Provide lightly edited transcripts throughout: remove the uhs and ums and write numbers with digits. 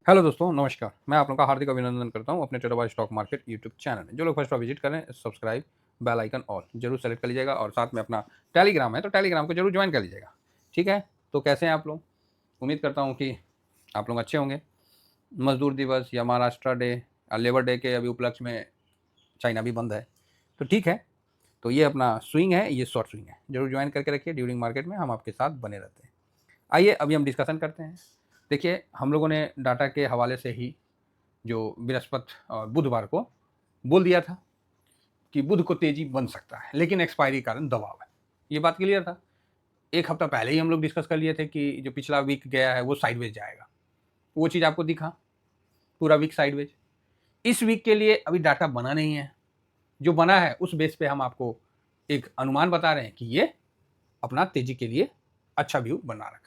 Hello दोस्तों, नमस्कार। मैं आप लोगों का हार्दिक अभिनंदन करता हूं अपने टेराबाई स्टॉक मार्केट यूट्यूब चैनल में। जो लोग फर्स्ट बार विजिट करें, सब्सक्राइब, बेल आइकन ऑल जरूर सेलेक्ट कर लीजिएगा और साथ में अपना टेलीग्राम है तो टेलीग्राम को जरूर ज्वाइन कर लीजिएगा। ठीक है, तो कैसे हैं आप लोग? उम्मीद करता हूँ कि आप लोग अच्छे होंगे। मजदूर दिवस या महाराष्ट्र डे या लेबर डे के अभी उपलक्ष्य में चाइना भी बंद है, तो ठीक है। तो ये अपना स्विंग है, ये शॉर्ट स्विंग है, जरूर ज्वाइन करके रखिए। ड्यूरिंग मार्केट में हम आपके साथ बने रहते हैं। आइए अभी हम डिस्कशन करते हैं। देखिए, हम लोगों ने डाटा के हवाले से ही जो बृहस्पति और बुधवार को बोल दिया था कि बुध को तेजी बन सकता है, लेकिन एक्सपायरी कारण दबाव है। ये बात क्लियर था। एक हफ्ता पहले ही हम लोग डिस्कस कर लिए थे कि जो पिछला वीक गया है वो साइडवेज जाएगा। वो चीज़ आपको दिखा, पूरा वीक साइडवेज। इस वीक के लिए अभी डाटा बना नहीं है। जो बना है उस बेस पे हम आपको एक अनुमान बता रहे हैं कि ये अपना तेजी के लिए अच्छा व्यू बना रखा है।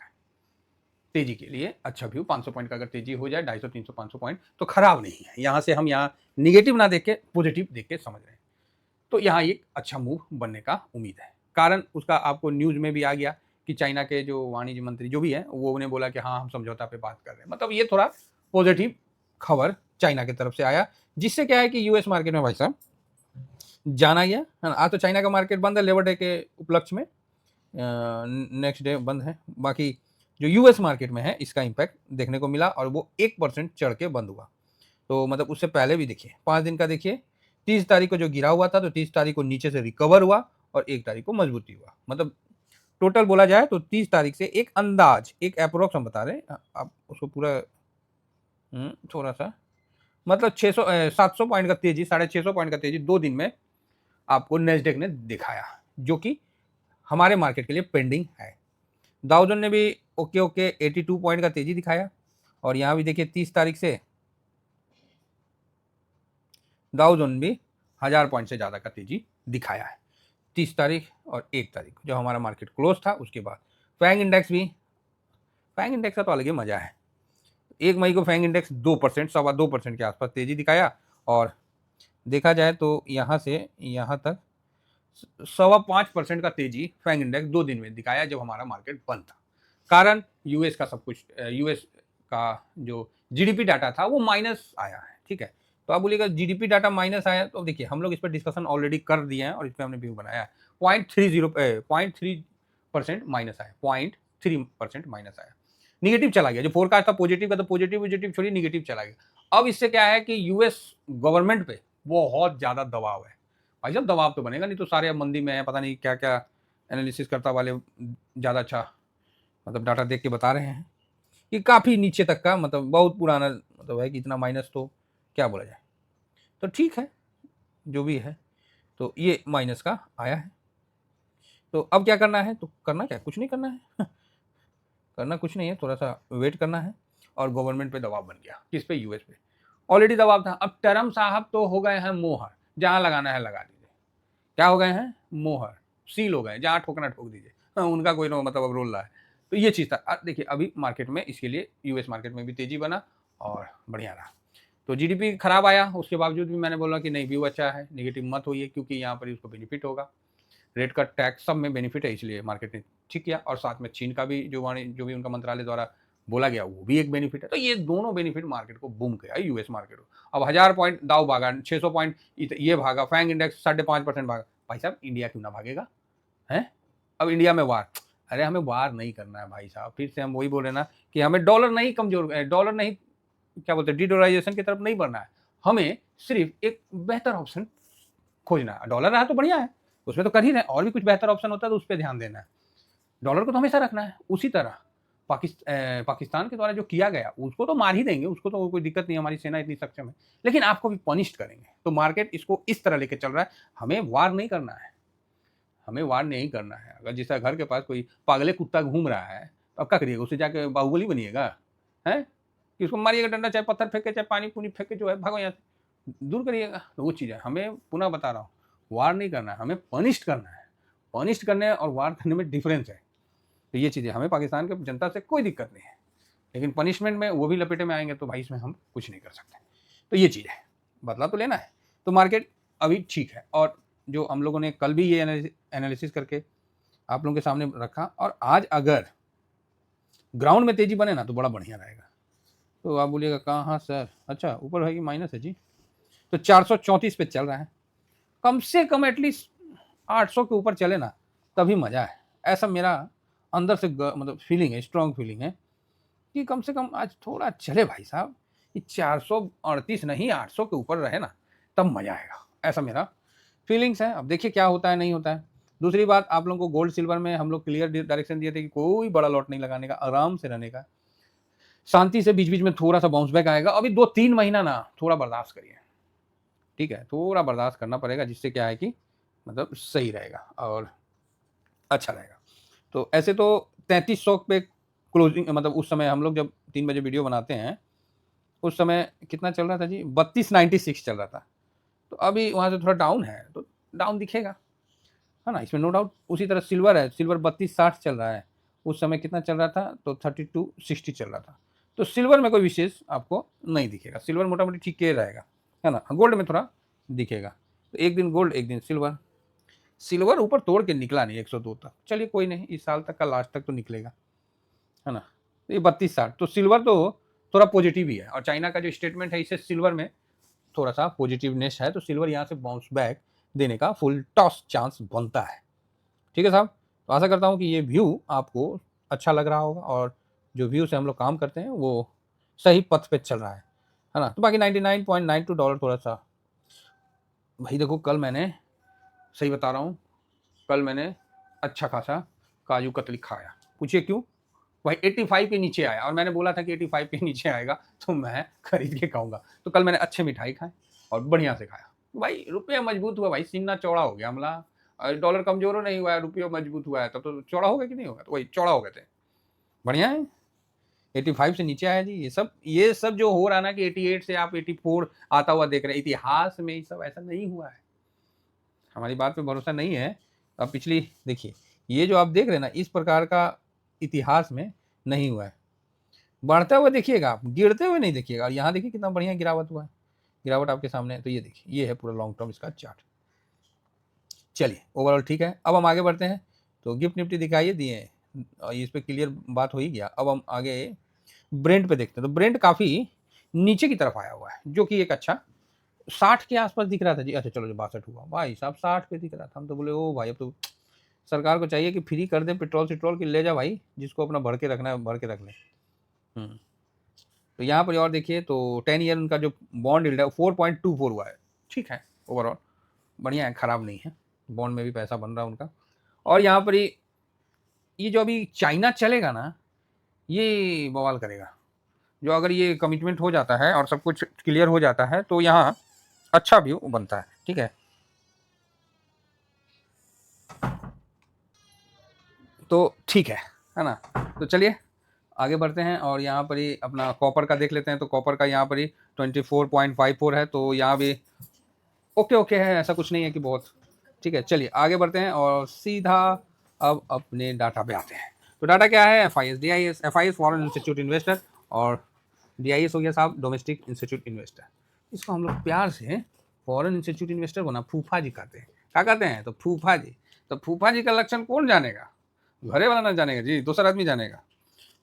तेजी के लिए अच्छा व्यू 500 पॉइंट का अगर तेजी हो जाए, 250 300 500 पॉइंट तो खराब नहीं है। यहाँ से हम यहाँ निगेटिव ना देख के पॉजिटिव देख के समझ रहे हैं। तो यहाँ एक अच्छा मूव बनने का उम्मीद है। कारण उसका आपको न्यूज में भी आ गया कि चाइना के जो वाणिज्य मंत्री जो भी है वो उन्हें बोला कि हाँ हम समझौता पे बात कर रहे हैं। मतलब ये थोड़ा पॉजिटिव खबर चाइना की तरफ से आया, जिससे क्या है कि यूएस मार्केट में भाई साहब जाना गया है ना। आज तो चाइना का मार्केट बंद है लेबर डे के उपलक्ष्य में, नेक्स्ट डे बंद है। बाकी जो यूएस मार्केट में है इसका इम्पैक्ट देखने को मिला और वो 1% चढ़ के बंद हुआ। तो मतलब उससे पहले भी देखिए 5 दिन का देखिए, 30 तारीख को जो गिरा हुआ था तो 30 तारीख को नीचे से रिकवर हुआ और 1 तारीख को मजबूती हुआ। मतलब टोटल बोला जाए तो 30 तारीख से एक अंदाज, एक अप्रोक्स हम बता रहे हैं, आप उसको पूरा थोड़ा सा मतलब 600 700 पॉइंट का तेजी, 650 पॉइंट का तेजी 2 दिन में आपको नेस्डेक ने दिखाया, जो कि हमारे मार्केट के लिए पेंडिंग है। डाउ जोन ने भी ओके ओके 82 पॉइंट का तेजी दिखाया और यहाँ भी देखिए 30 तारीख से डाउ जोन भी 1000 पॉइंट से ज़्यादा का तेजी दिखाया है। 30 तारीख और 1 तारीख जो हमारा मार्केट क्लोज था उसके बाद फैंग इंडेक्स भी, फैंग इंडेक्स का तो अलग ही मजा है। 1 मई को फैंग इंडेक्स 2%, 2.25% के आसपास तेजी दिखाया और देखा जाए तो यहाँ से यहाँ तक 5.25% का तेजी फैंग इंडेक्स 2 दिन में दिखाया जब हमारा मार्केट बंद था। कारण यूएस का सब कुछ, यूएस का जो जीडीपी डाटा था वो माइनस आया है। ठीक है, तो आप बोलिएगा जीडीपी डाटा माइनस आया, तो देखिए हम लोग इस पर डिस्कशन ऑलरेडी कर दिए हैं और इस पर हमने व्यू बनाया है। 0.3% माइनस आया, 0.3% माइनस आया। निगेटिव चला गया। जो फोरकास्ट था पॉजिटिव का, तो पॉजिटिव छोड़िए निगेटिव चला गया। अब इससे क्या है कि यूएस गवर्नमेंट पे बहुत ज्यादा दबाव है। भाई साहब दबाव तो बनेगा, नहीं तो सारे अब मंदी में है, पता नहीं क्या क्या एनालिसिस करता वाले ज़्यादा अच्छा मतलब डाटा देख के बता रहे हैं कि काफ़ी नीचे तक का, मतलब बहुत पुराना मतलब है कि इतना माइनस तो क्या बोला जाए। तो ठीक है, जो भी है, तो ये माइनस का आया है। तो अब क्या करना है? तो करना क्या, कुछ नहीं करना है करना कुछ नहीं है, थोड़ा सा वेट करना है। और गवर्नमेंट पे दबाव बन गया, किस पे? यूएस पे ऑलरेडी दबाव था। अब टर्म साहब तो हो गए हैं मोहर, जहाँ लगाना है लगा दीजिए। क्या हो गए हैं? मोहर, सील हो गए, जहाँ ठोकना ठोक दीजिए। उनका कोई ना मतलब अब रोल रहा है। तो ये चीज़ था। देखिए अभी मार्केट में इसके लिए यूएस मार्केट में भी तेजी बना और बढ़िया रहा। तो जीडीपी खराब आया, उसके बावजूद भी मैंने बोला कि नहीं व्यू अच्छा है, नेगेटिव मत होइए, क्योंकि यहाँ पर उसको बेनिफिट होगा। रेट का टैक्स सब में बेनिफिट है, इसलिए मार्केट ने ठीक किया। और साथ में चीन का भी जो भी उनका मंत्रालय द्वारा बोला गया वो भी एक बेनिफिट है। तो ये दोनों बेनिफिट मार्केट को बूम किया यूएस मार्केट को। अब 1000 पॉइंट दाव भागा, 600 पॉइंट ये भागा, फैंग इंडेक्स 5.5% भागा। भाई साहब इंडिया क्यों ना भागेगा है? अब इंडिया में वार, अरे हमें वार नहीं करना है भाई साहब। फिर से हम वही बोल रहे ना कि हमें डॉलर नहीं कमजोर, डॉलर नहीं क्या बोलते हैं, डीडोलाइजेशन की तरफ नहीं बढ़ना है। हमें सिर्फ एक बेहतर ऑप्शन खोजना है। डॉलर रहा तो बढ़िया है, उसमें तो कर ही रहे, और भी कुछ बेहतर ऑप्शन होता है तो उस पर ध्यान देना है। डॉलर को तो हमेशा रखना है। उसी तरह पाकिस्तान के द्वारा जो किया गया उसको तो मार ही देंगे, उसको तो कोई दिक्कत नहीं, हमारी सेना इतनी सक्षम है। लेकिन आपको भी पनिश करेंगे। तो मार्केट इसको इस तरह लेके चल रहा है। हमें वार नहीं करना है, हमें वार नहीं करना है। अगर जिसका घर के पास कोई पागले कुत्ता घूम रहा है तो अब क्या करिएगा? उससे जाके बाहुबली बनिएगा है कि उसको मारिएगा डंडा, चाहे पत्थर फेंके, चाहे पानी पूनी फेंके, जो है भागो यहाँ से, दूर करिएगा। तो वो चीज़ है। हमें पुनः बता रहा हूँ, वार नहीं करना है, हमें पनिश करना है। पनिश करने और वार करने में डिफरेंस है। तो ये चीज़ें हमें पाकिस्तान के जनता से कोई दिक्कत नहीं है, लेकिन पनिशमेंट में वो भी लपेटे में आएंगे तो भाई इसमें हम कुछ नहीं कर सकते। तो ये चीज़ है, बदला तो लेना है। तो मार्केट अभी ठीक है। और जो हम लोगों ने कल भी ये एनालिसिस करके आप लोगों के सामने रखा, और आज अगर ग्राउंड में तेजी बने ना तो बड़ा बढ़िया रहेगा। तो आप बोलिएगा कहाँ सर, अच्छा ऊपर है कि माइनस है जी, तो 434 पे चल रहा है। कम से कम एटलीस्ट 800 के ऊपर चले ना, तभी मज़ा है। ऐसा मेरा अंदर से मतलब फीलिंग है, स्ट्रॉन्ग फीलिंग है कि कम से कम आज थोड़ा चले भाई साहब, ये 438 नहीं 800 के ऊपर रहे ना, तब मज़ा आएगा, ऐसा मेरा फीलिंग्स है। अब देखिए क्या होता है नहीं होता है। दूसरी बात, आप लोगों को गोल्ड सिल्वर में हम लोग क्लियर डायरेक्शन दिए थे कि कोई बड़ा लॉट नहीं लगाने का, आराम से रहने का, शांति से बीच बीच में थोड़ा सा बाउंस बैक आएगा। अभी 2-3 महीना ना थोड़ा बर्दाश्त करिए, ठीक है, थोड़ा बर्दाश्त करना पड़ेगा, जिससे क्या है कि मतलब सही रहेगा और अच्छा रहेगा। तो ऐसे तो 3300 पे क्लोजिंग, मतलब उस समय हम लोग जब 3 बजे वीडियो बनाते हैं, उस समय कितना चल रहा था जी, 3296 चल रहा था। तो अभी वहाँ से थोड़ा डाउन है, तो डाउन दिखेगा, है ना, इसमें नो डाउट। उसी तरह सिल्वर है, सिल्वर 3260 चल रहा है, उस समय कितना चल रहा था, तो 3260 चल रहा था। तो सिल्वर में कोई विशेष आपको नहीं दिखेगा, सिल्वर मोटा मोटी ठीक ही रहेगा, है ना। गोल्ड में थोड़ा दिखेगा, तो एक दिन गोल्ड एक दिन सिल्वर। सिल्वर ऊपर तोड़ के निकला नहीं 102 तक, चलिए कोई नहीं, इस साल तक का लास्ट तक तो निकलेगा, है ना। तो ये 3260, तो सिल्वर तो थोड़ा पॉजिटिव ही है, और चाइना का जो स्टेटमेंट है, इससे सिल्वर में थोड़ा सा पॉजिटिवनेस है, तो सिल्वर यहाँ से बाउंस बैक देने का फुल टॉस चांस बनता है। ठीक है साहब, तो आशा करता हूँ कि ये व्यू आपको अच्छा लग रहा होगा, और जो व्यू से हम लोग काम करते हैं वो सही पथ पे चल रहा है ना। तो बाकी $99.92 थोड़ा सा, भाई देखो कल मैंने, सही बता रहा हूँ, कल मैंने अच्छा खासा काजू कतली खाया। पूछिए क्यों, भाई 85 के नीचे आया, और मैंने बोला था कि 85 के नीचे आएगा तो मैं खरीद के खाऊंगा। तो कल मैंने अच्छे मिठाई खाए और बढ़िया से खाया, भाई रुपया मजबूत हुआ, भाई सीना चौड़ा हो गया हमला। डॉलर कमजोर नहीं हुआ है, रुपया मजबूत हुआ है, तब तो चौड़ा हो गया कि नहीं होगा, तो वही चौड़ा हो गए थे, बढ़िया है। 85 से नीचे आया जी। ये सब जो हो रहा है ना कि 88 से आप 84 आता हुआ देख रहे हैं, इतिहास में ये सब ऐसा नहीं हुआ है। हमारी बात पे भरोसा नहीं है, अब पिछली देखिए, ये जो आप देख रहे हैं ना, इस प्रकार का इतिहास में नहीं हुआ है। बढ़ते हुए देखिएगा आप, गिरते हुए नहीं देखिएगा। और यहाँ देखिए कितना बढ़िया गिरावट हुआ है, गिरावट आपके सामने है। तो ये देखिए, ये है पूरा लॉन्ग टर्म इसका चार्ट। चलिए ओवरऑल ठीक है, अब हम आगे बढ़ते हैं। तो गिफ्ट निफ्टी दिखाइए दिए, इस पर क्लियर बात हो ही गया। अब हम आगे ब्रेंट पे देखते हैं। तो ब्रेंट काफ़ी नीचे की तरफ आया हुआ है, जो कि एक अच्छा 60 के आसपास दिख रहा था जी। अच्छा चलो, जो 62 हुआ भाई साहब, 60 पे दिख रहा था, हम तो बोले ओ भाई, अब तो सरकार को चाहिए कि फ्री कर दें पेट्रोल की, ले जा भाई, जिसको अपना भर के रखना है भर के रख ले। तो यहाँ पर और देखिए, तो 10 ईयर उनका जो बॉन्ड यील्ड है 4.24 हुआ है, ठीक है, ओवरऑल बढ़िया है, खराब नहीं है, बॉन्ड में भी पैसा बन रहा है उनका। और यहाँ पर ये जो अभी चाइना चलेगा ना, ये बवाल करेगा। जो अगर ये कमिटमेंट हो जाता है और सब कुछ क्लियर हो जाता है, तो यहाँ अच्छा व्यू बनता है, ठीक है। तो ठीक है ना। तो चलिए आगे बढ़ते हैं, और यहाँ पर ही अपना कॉपर का देख लेते हैं। तो कॉपर का यहाँ पर ही 24.54 है, तो यहाँ भी ओके ओके है, ऐसा कुछ नहीं है कि बहुत, ठीक है। चलिए आगे बढ़ते हैं और सीधा अब अपने डाटा पे आते हैं। तो डाटा क्या है, FIS DIS, FIS foreign institute investor, और DIS हो गया साहब डोमेस्टिक इंस्टीट्यूट इन्वेस्टर। इसको हम लोग प्यार से फॉरेन इंस्टीट्यूट इन्वेस्टर को ना फूफा जी कहते हैं। क्या कहते हैं, तो फूफा जी। तो फूफा जी का लक्षण कौन जानेगा, घरे वाला ना जानेगा जी, दूसरा आदमी जानेगा।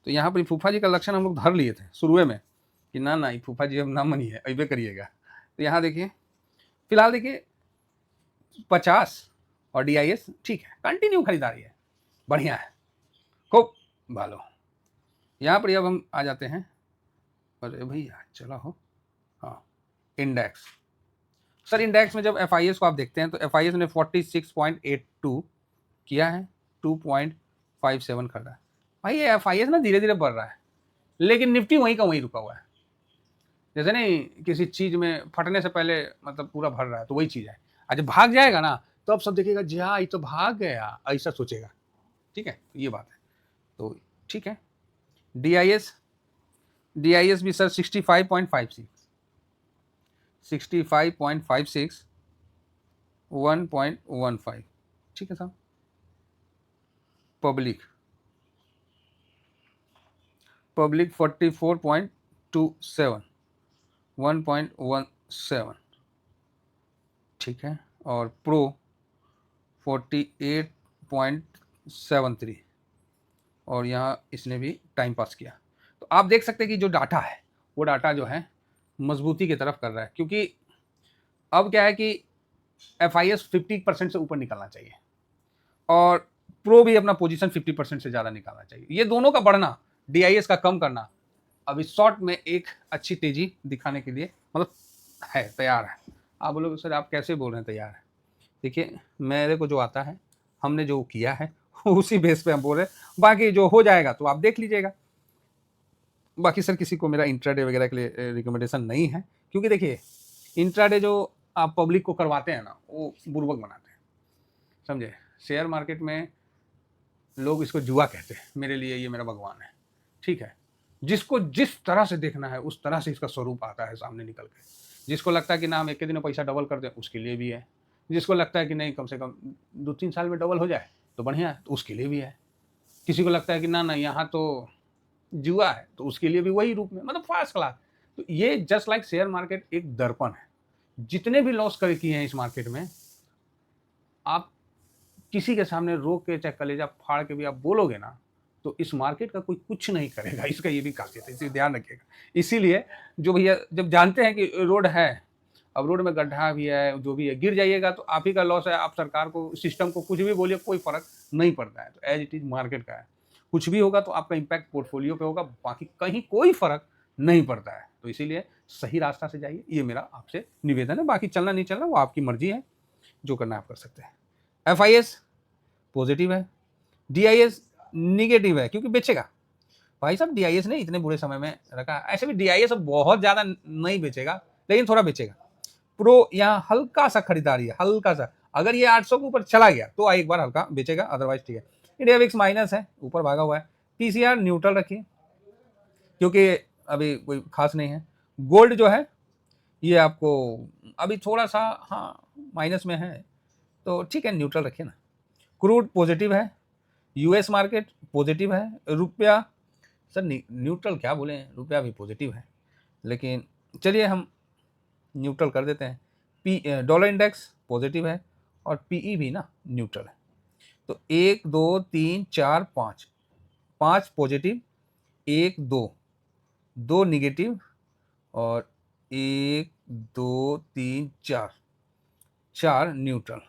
तो यहाँ पर फूफा जी का लक्षण हम लोग धर लिए थे शुरू में, कि ना ना फूफा जी अब ना मनिए, अबे करिएगा। तो यहाँ देखिए, फिलहाल देखिए 50 और DIS ठीक है, कंटिन्यू खरीदारी है, बढ़िया है, खूब भालो। यहाँ पर अब हम आ जाते हैं, अरे भैया चला हो, हाँ इंडेक्स। सर इंडेक्स में जब FIS को आप देखते हैं, तो FIS ने 46.82 किया है, 2.57 कर रहा है। भाई ये FIS ना धीरे धीरे बढ़ रहा है, लेकिन निफ्टी वहीं का वहीं रुका हुआ है। जैसे नहीं किसी चीज में फटने से पहले मतलब पूरा भर रहा है, तो वही चीज है। आज भाग जाएगा ना, तो अब सब देखेगा जी हाँ ये तो भाग गया, ऐसा सोचेगा, ठीक है, ये बात है। तो ठीक है, DIS भी सर 65.56 1.15, ठीक है साहब। पब्लिक 44.27 1.17, ठीक है। और प्रो 48.73, और यहाँ इसने भी टाइम पास किया। तो आप देख सकते हैं कि जो डाटा है वो डाटा जो है मजबूती की तरफ कर रहा है, क्योंकि अब क्या है कि FIS 50% से ऊपर निकलना चाहिए और प्रो भी अपना पोजीशन 50% से ज़्यादा निकालना चाहिए। ये दोनों का बढ़ना, DIS का कम करना, अभी शॉर्ट में एक अच्छी तेजी दिखाने के लिए मतलब है, तैयार है। आप बोलोगे सर आप कैसे बोल रहे हैं तैयार है? देखिए मेरे को जो आता है, हमने जो किया है उसी बेस पे हम बोल रहे हैं, बाकी जो हो जाएगा तो आप देख लीजिएगा। बाकी सर किसी को मेरा इंट्राडे वगैरह के लिए रिकमेंडेशन नहीं है, क्योंकि देखिए इंट्राडे जो आप पब्लिक को करवाते हैं ना, वो बुर्बक बनाते हैं, समझे। शेयर मार्केट में लोग इसको जुआ कहते हैं, मेरे लिए ये मेरा भगवान है, ठीक है। जिसको जिस तरह से देखना है उस तरह से इसका स्वरूप आता है सामने निकल के। जिसको लगता है कि ना हम एक दिन में पैसा डबल कर दें, उसके लिए भी है। जिसको लगता है कि नहीं कम से कम 2-3 साल में डबल हो जाए तो बढ़िया है, तो उसके लिए भी है। किसी को लगता है कि ना यहाँ तो जुआ है, तो उसके लिए भी वही रूप में, मतलब फर्स्ट क्लास। तो ये जस्ट लाइक शेयर मार्केट एक दर्पण है। जितने भी लॉस कर किए हैं इस मार्केट में, आप किसी के सामने रोक के चाहे कलेजा फाड़ के भी आप बोलोगे ना, तो इस मार्केट का कोई कुछ नहीं करेगा। इसका ये भी खासियत है, इसे ध्यान रखिएगा। इसीलिए जो भैया जब जानते हैं कि रोड है, अब रोड में गड्ढा भी है, जो भी है, गिर जाइएगा तो आप ही का लॉस है। आप सरकार को, सिस्टम को कुछ भी बोलिए, कोई फर्क नहीं पड़ता है। तो एज इट इज मार्केट का है, कुछ भी होगा तो आपका इम्पैक्ट पोर्टफोलियो पे होगा, बाकी कहीं कोई फर्क नहीं पड़ता है। तो इसीलिए सही रास्ता से जाइए, ये मेरा आपसे निवेदन है। बाकी चलना नहीं चलना वो आपकी मर्जी है, जो करना आप कर सकते हैं। FIS पॉजिटिव है, DIS निगेटिव है, क्योंकि बेचेगा भाई साहब। DIS ने इतने बुरे समय में रखा, ऐसे भी DIS अब बहुत ज़्यादा नहीं बेचेगा, लेकिन थोड़ा बेचेगा। प्रो यहाँ हल्का सा खरीदारी है, हल्का सा। अगर ये 800 के ऊपर चला गया तो एक बार हल्का बेचेगा, अदरवाइज ठीक है। इंडिया विक्स माइनस है, ऊपर भागा हुआ है। PCR न्यूट्रल रखिए, क्योंकि अभी कोई खास नहीं है। गोल्ड जो है ये आपको अभी थोड़ा सा हाँ माइनस में है, तो ठीक है, न्यूट्रल रखिए ना। क्रूड पॉजिटिव है, US मार्केट पॉजिटिव है, रुपया सर न्यूट्रल क्या बोले, रुपया भी पॉजिटिव है, लेकिन चलिए हम न्यूट्रल कर देते हैं। डॉलर इंडेक्स पॉजिटिव है और PE भी ना न्यूट्रल है। तो 1 2 3 4 5 5 पॉजिटिव, 1 2 2 निगेटिव और 1 2 3 4 4 न्यूट्रल।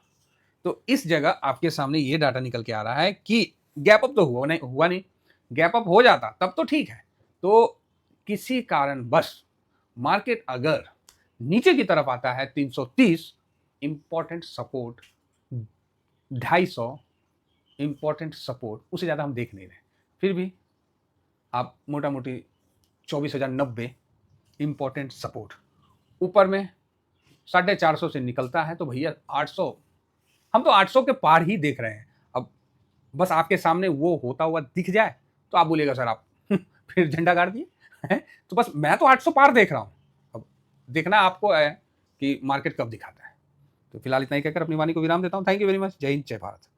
तो इस जगह आपके सामने ये डाटा निकल के आ रहा है कि गैप अप तो हुआ नहीं। गैप अप हो जाता तब तो ठीक है। तो किसी कारण बस मार्केट अगर नीचे की तरफ आता है 330, इंपॉर्टेंट सपोर्ट 250, इंपॉर्टेंट सपोर्ट, उससे ज़्यादा हम देख नहीं रहे। फिर भी आप मोटा मोटी 24,090 इंपॉर्टेंट सपोर्ट, ऊपर में 450 से निकलता है तो भैया 800, हम तो 800 के पार ही देख रहे हैं। अब बस आपके सामने वो होता हुआ दिख जाए तो आप बोलिएगा सर आप फिर झंडा गाड़ दिए। तो बस मैं तो 800 पार देख रहा हूँ, अब देखना आपको है कि मार्केट कब दिखाता है। तो फिलहाल इतना ही कहकर अपनी वाणी को विराम देता हूँ। Thank you very much. जय हिंद, जय भारत।